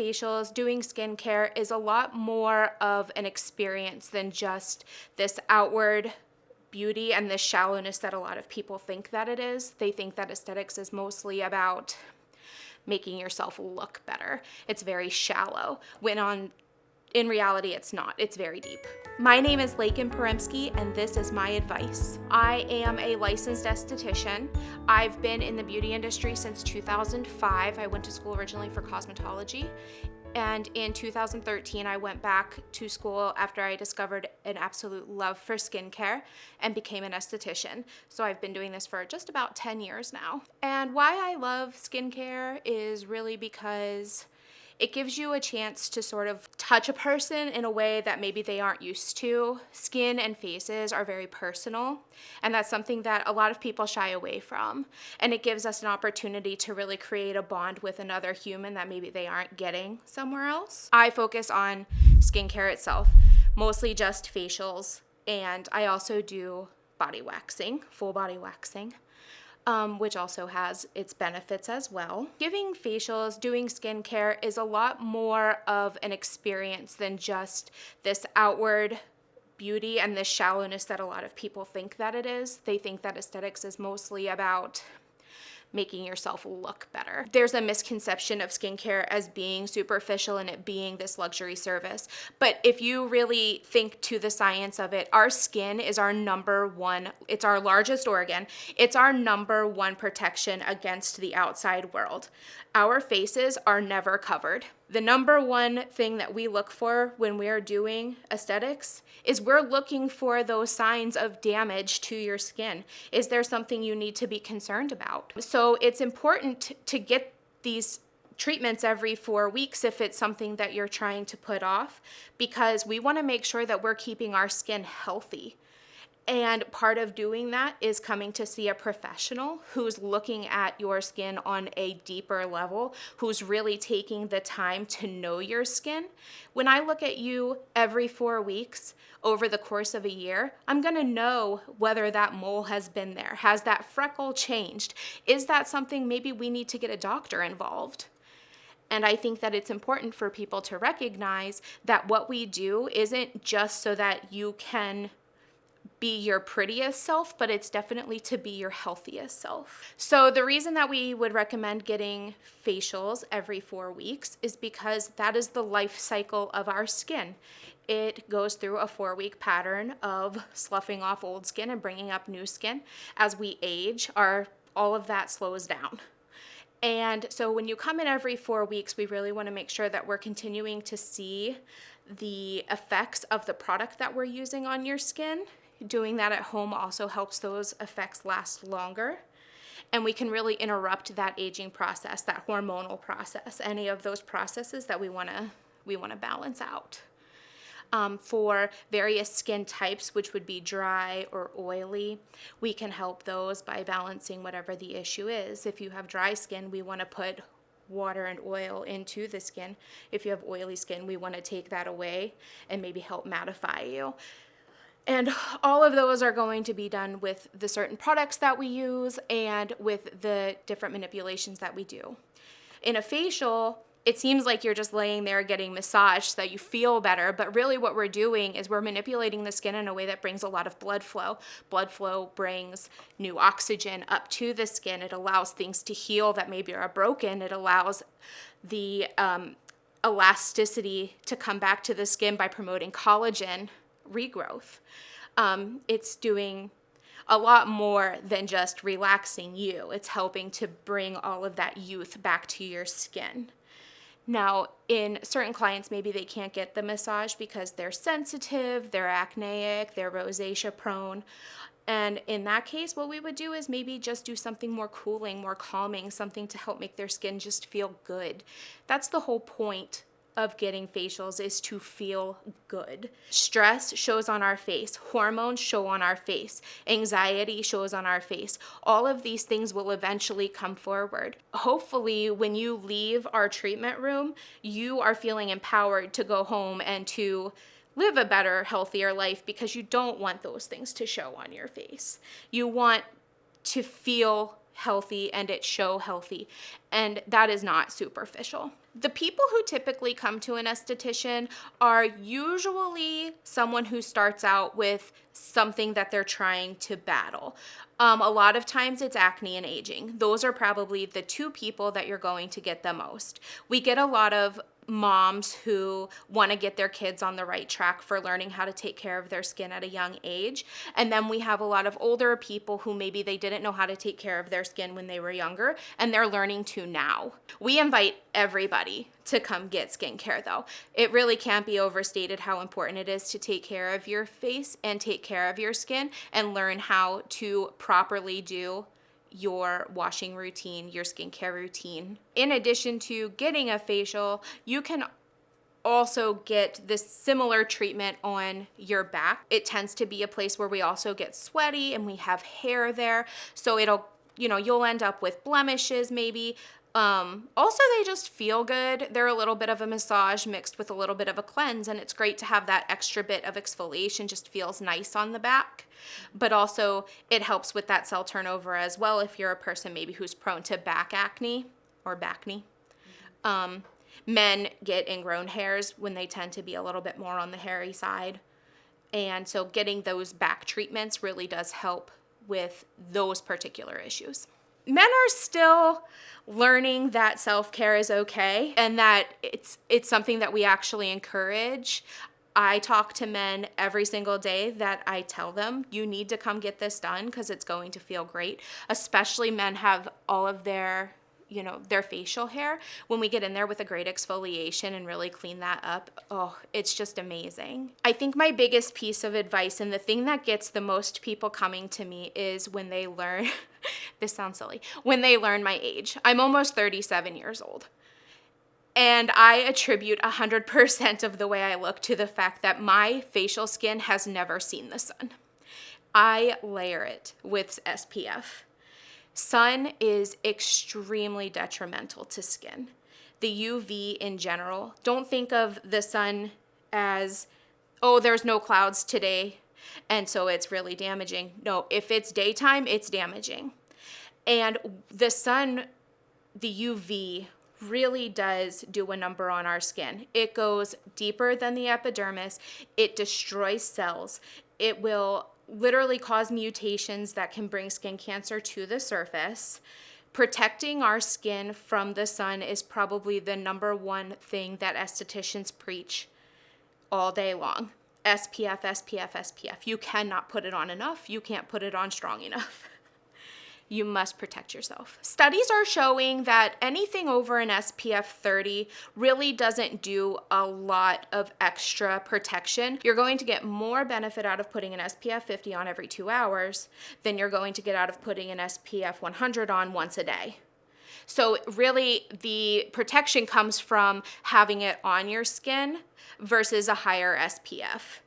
facials, doing skincare is a lot more of an experience than just this outward beauty and the shallowness that a lot of people think that it is. They think that aesthetics is mostly about making yourself look better. It's very shallow, in reality, it's not. It's very deep. My name is Laken Poremski, and this is my advice. I am a licensed esthetician. I've been in the beauty industry since 2005. I went to school originally for cosmetology. And in 2013, I went back to school after I discovered an absolute love for skincare and became an esthetician. So I've been doing this for just about 10 years now. And why I love skincare is really because it gives you a chance to sort of touch a person in a way that maybe they aren't used to. Skin and faces are very personal, and that's something that a lot of people shy away from. And it gives us an opportunity to really create a bond with another human that maybe they aren't getting somewhere else. I focus on skincare itself, mostly just facials, and I also do body waxing, full body waxing. Which also has its benefits as well. Giving facials, doing skincare is a lot more of an experience than just this outward beauty and the shallowness that a lot of people think that it is. They think that aesthetics is mostly about making yourself look better. There's a misconception of skincare as being superficial and it being this luxury service. But if you really think to the science of it, our skin is our number one, it's our largest organ. It's our number one protection against the outside world. Our faces are never covered. The number one thing that we look for when we are doing aesthetics is we're looking for those signs of damage to your skin. Is there something you need to be concerned about? So it's important to get these treatments every 4 weeks if it's something that you're trying to put off, because we want to make sure that we're keeping our skin healthy. And part of doing that is coming to see a professional who's looking at your skin on a deeper level, who's really taking the time to know your skin. When I look at you every 4 weeks over the course of a year, I'm gonna know whether that mole has been there. Has that freckle changed? Is that something maybe we need to get a doctor involved? And I think that it's important for people to recognize that what we do isn't just so that you can be your prettiest self, but it's definitely to be your healthiest self. So the reason that we would recommend getting facials every 4 weeks is because that is the life cycle of our skin. It goes through a 4-week pattern of sloughing off old skin and bringing up new skin. As we age, all of that slows down. And so when you come in every 4 weeks, we really want to make sure that we're continuing to see the effects of the product that we're using on your skin. Doing that at home also helps those effects last longer. And we can really interrupt that aging process, that hormonal process, any of those processes that we want to balance out. For various skin types, which would be dry or oily, we can help those by balancing whatever the issue is. If you have dry skin, we want to put water and oil into the skin. If you have oily skin, we want to take that away and maybe help mattify you. And all of those are going to be done with the certain products that we use and with the different manipulations that we do. In a facial, it seems like you're just laying there getting massaged so that you feel better, but really what we're doing is we're manipulating the skin in a way that brings a lot of blood flow. Blood flow brings new oxygen up to the skin. It allows things to heal that maybe are broken. It allows the elasticity to come back to the skin by promoting collagen regrowth. It's doing a lot more than just relaxing you. It's helping to bring all of that youth back to your skin. Now, in certain clients, maybe they can't get the massage because they're sensitive, they're acneic, they're rosacea prone. And in that case, what we would do is maybe just do something more cooling, more calming, something to help make their skin just feel good. That's the whole point of getting facials, is to feel good. Stress shows on our face, hormones show on our face, anxiety shows on our face. All of these things will eventually come forward. Hopefully, when you leave our treatment room, you are feeling empowered to go home and to live a better, healthier life, because you don't want those things to show on your face. You want to feel healthy and it show healthy, and that is not superficial. The people who typically come to an esthetician are usually someone who starts out with something that they're trying to battle. A lot of times it's acne and aging. Those are probably the two people that you're going to get the most. We get a lot of moms who want to get their kids on the right track for learning how to take care of their skin at a young age. And then we have a lot of older people who maybe they didn't know how to take care of their skin when they were younger, and they're learning to now. We invite everybody to come get skincare though. It really can't be overstated how important it is to take care of your face and take care of your skin and learn how to properly do your washing routine, your skincare routine. In addition to getting a facial, you can also get this similar treatment on your back. It tends to be a place where we also get sweaty and we have hair there. So you'll end up with blemishes maybe. Also, they just feel good. They're a little bit of a massage mixed with a little bit of a cleanse, and it's great to have that extra bit of exfoliation. Just feels nice on the back. But also, it helps with that cell turnover as well if you're a person maybe who's prone to back acne or backne. Men get ingrown hairs when they tend to be a little bit more on the hairy side. And so getting those back treatments really does help with those particular issues. Men are still learning that self-care is okay and that it's something that we actually encourage. I talk to men every single day that I tell them, you need to come get this done because it's going to feel great. Especially men have all of their facial hair. When we get in there with a great exfoliation and really clean that up, it's just amazing. I think my biggest piece of advice and the thing that gets the most people coming to me is when they learn, this sounds silly, when they learn my age. I'm almost 37 years old. And I attribute 100% of the way I look to the fact that my facial skin has never seen the sun. I layer it with SPF. Sun is extremely detrimental to skin. The UV in general, don't think of the sun as, there's no clouds today, and so it's really damaging. No, if it's daytime, it's damaging. And the sun, the UV, really does do a number on our skin. It goes deeper than the epidermis. It destroys cells. It will literally cause mutations that can bring skin cancer to the surface. Protecting our skin from the sun is probably the number one thing that estheticians preach all day long. SPF, SPF, SPF. You cannot put it on enough. You can't put it on strong enough. You must protect yourself. Studies are showing that anything over an SPF 30 really doesn't do a lot of extra protection. You're going to get more benefit out of putting an SPF 50 on every 2 hours than you're going to get out of putting an SPF 100 on once a day. So really the protection comes from having it on your skin versus a higher SPF.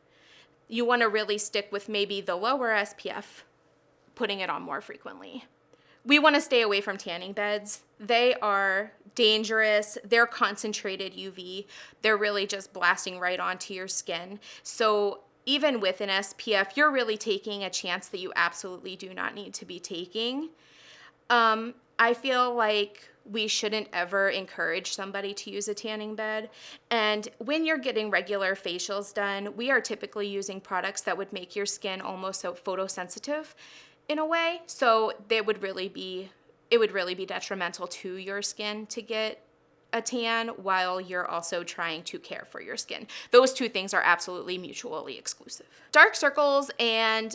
You want to really stick with maybe the lower SPF, putting it on more frequently. We want to stay away from tanning beds. They are dangerous. They're concentrated UV. They're really just blasting right onto your skin. So even with an SPF, you're really taking a chance that you absolutely do not need to be taking. I feel like we shouldn't ever encourage somebody to use a tanning bed. And when you're getting regular facials done, we are typically using products that would make your skin almost so photosensitive in a way. So it would really be detrimental to your skin to get a tan while you're also trying to care for your skin. Those two things are absolutely mutually exclusive. Dark circles and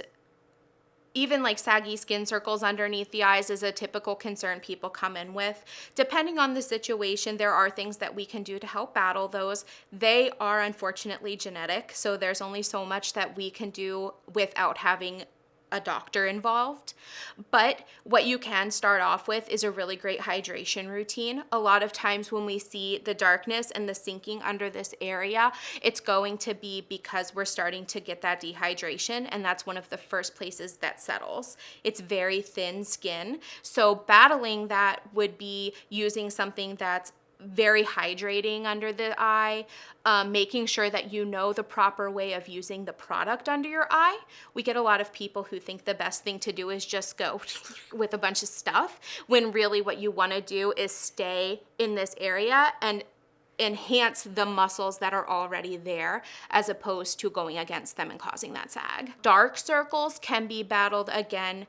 even like saggy skin circles underneath the eyes is a typical concern people come in with. Depending on the situation, there are things that we can do to help battle those. They are unfortunately genetic, so there's only so much that we can do without having a doctor involved. But what you can start off with is a really great hydration routine. A lot of times when we see the darkness and the sinking under this area, it's going to be because we're starting to get that dehydration, and that's one of the first places that settles. It's very thin skin. So battling that would be using something that's very hydrating under the eye, making sure that you know the proper way of using the product under your eye. We get a lot of people who think the best thing to do is just go with a bunch of stuff, when really what you want to do is stay in this area and enhance the muscles that are already there as opposed to going against them and causing that sag. Dark circles can be battled again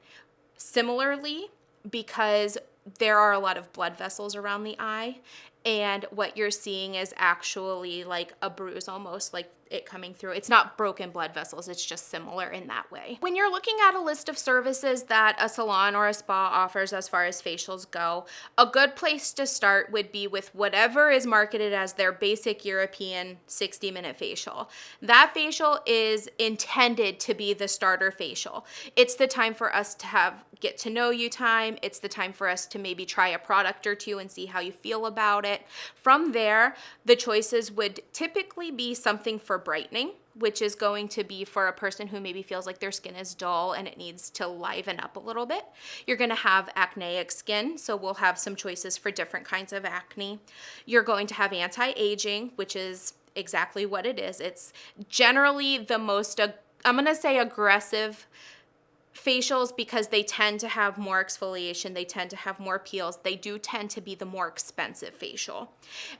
similarly because there are a lot of blood vessels around the eye, and what you're seeing is actually like a bruise, almost like it coming through. It's not broken blood vessels, it's just similar in that way. When you're looking at a list of services that a salon or a spa offers as far as facials go, a good place to start would be with whatever is marketed as their basic European 60-minute facial. That facial is intended to be the starter facial. It's the time for us to have get to know you time. It's the time for us to maybe try a product or two and see how you feel about it. From there, the choices would typically be something for brightening, which is going to be for a person who maybe feels like their skin is dull and it needs to liven up a little bit. You're going to have acneic skin, so we'll have some choices for different kinds of acne. You're going to have anti-aging, which is exactly what it is. It's generally the most, I'm going to say aggressive facials because they tend to have more exfoliation, they tend to have more peels, they do tend to be the more expensive facial.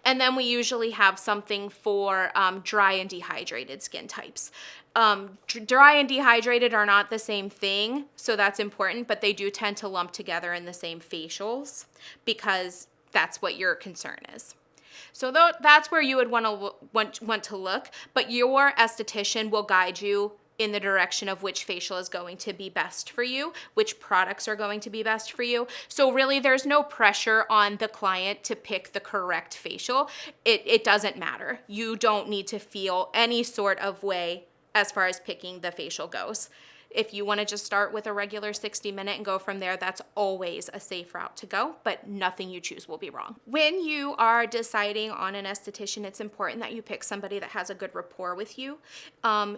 And then we usually have something for dry and dehydrated skin types. Dry and dehydrated are not the same thing, so that's important, but they do tend to lump together in the same facials because that's what your concern is. So that's where you would want to look, but your esthetician will guide you in the direction of which facial is going to be best for you, which products are going to be best for you. So really there's no pressure on the client to pick the correct facial. It doesn't matter. You don't need to feel any sort of way as far as picking the facial goes. If you want to just start with a regular 60-minute and go from there, that's always a safe route to go, but nothing you choose will be wrong. When you are deciding on an esthetician, it's important that you pick somebody that has a good rapport with you.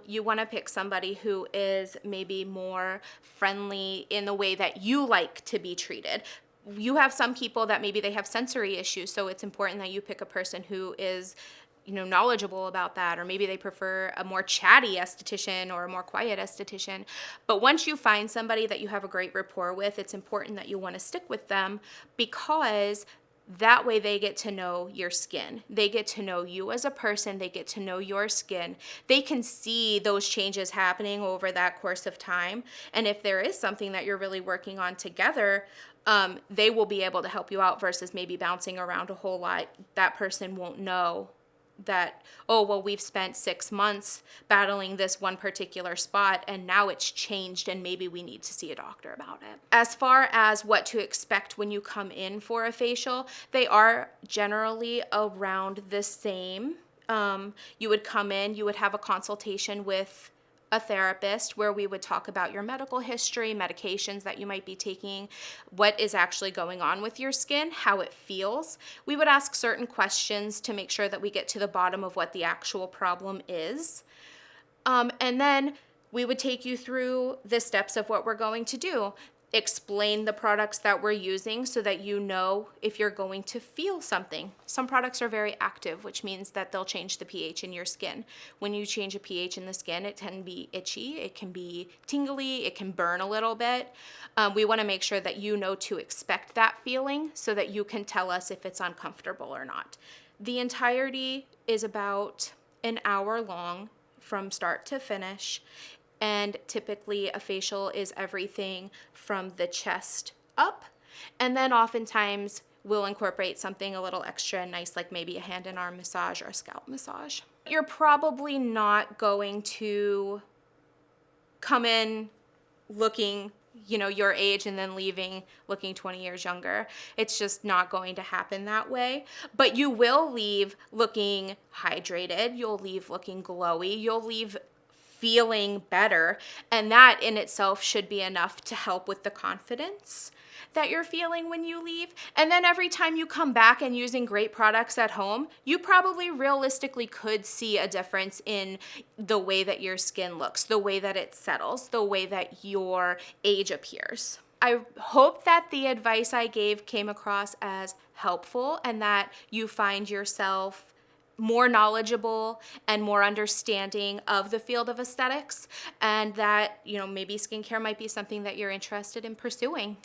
You want to pick somebody who is maybe more friendly in the way that you like to be treated. You have some people that maybe they have sensory issues, so it's important that you pick a person who is knowledgeable about that, or maybe they prefer a more chatty esthetician or a more quiet esthetician. But once you find somebody that you have a great rapport with, it's important that you want to stick with them because that way they get to know your skin. They get to know you as a person. They get to know your skin. They can see those changes happening over that course of time. And if there is something that you're really working on together, they will be able to help you out versus maybe bouncing around a whole lot. That person won't know that, oh, well, we've spent 6 months battling this one particular spot and now it's changed and maybe we need to see a doctor about it. As far as what to expect when you come in for a facial, they are generally around the same. You would come in, you would have a consultation with a therapist where we would talk about your medical history, medications that you might be taking, what is actually going on with your skin, how it feels. We would ask certain questions to make sure that we get to the bottom of what the actual problem is. And then we would take you through the steps of what we're going to do. Explain the products that we're using so that you know if you're going to feel something. Some products are very active, which means that they'll change the pH in your skin. When you change a pH in the skin, it can be itchy, it can be tingly, it can burn a little bit. We want to make sure that you know to expect that feeling so that you can tell us if it's uncomfortable or not. The entirety is about an hour long from start to finish. And typically a facial is everything from the chest up. And then oftentimes we'll incorporate something a little extra nice, like maybe a hand and arm massage or a scalp massage. You're probably not going to come in looking, your age and then leaving looking 20 years younger. It's just not going to happen that way. But you will leave looking hydrated. You'll leave looking glowy. You'll leave feeling better, and that in itself should be enough to help with the confidence that you're feeling when you leave. And then every time you come back and using great products at home, you probably realistically could see a difference in the way that your skin looks, the way that it settles, the way that your age appears. I hope that the advice I gave came across as helpful and that you find yourself more knowledgeable and more understanding of the field of aesthetics, and that maybe skincare might be something that you're interested in pursuing.